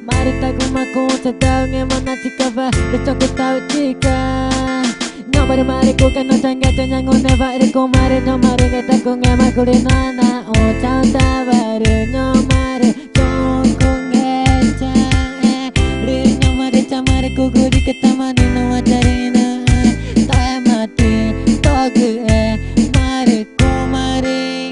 Mari tahu maku tahu ngemana cikava besok ku tahu jika nyamare mari ku kan tangga tanya ngone bare ku mari nyamare ngeta ku ngemaku nana o chao tabare nyamare jongku ngecha re nyamare chamare ku guri ketamani no ajarina ta mati togu mari ku mari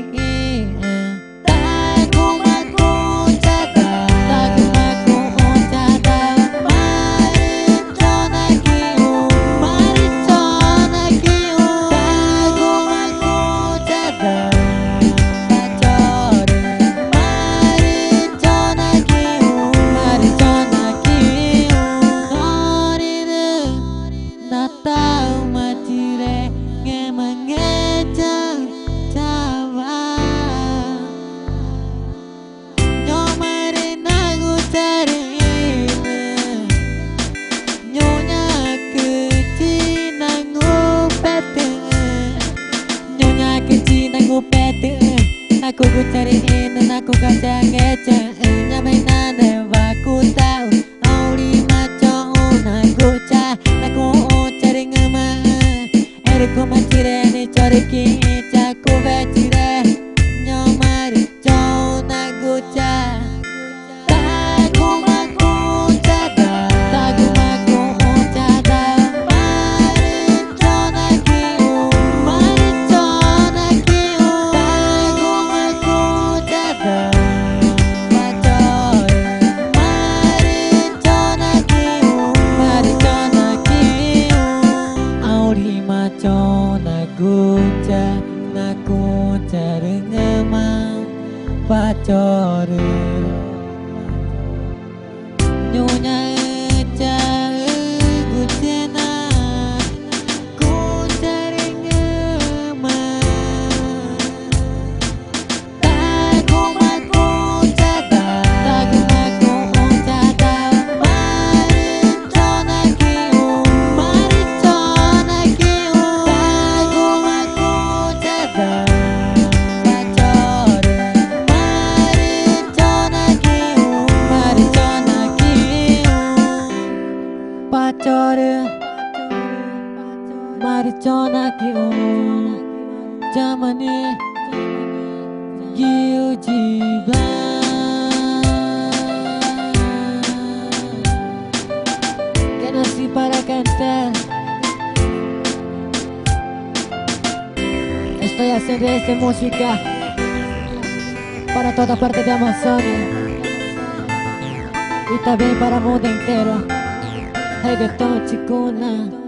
Aku cariin dan aku kadang ngeca nyamai nane aku tahu auri maco aku cah aku cari ngema eriku macire ni cari kica ku becire nyamari cau nagu cah naku cari ngemang pacor nyonya mari chona ki jamani giu jiba que nací para cantar. Estoy haciendo esta música para toda parte de Amazonia y también para el mundo entero. Reggaeton chicuna.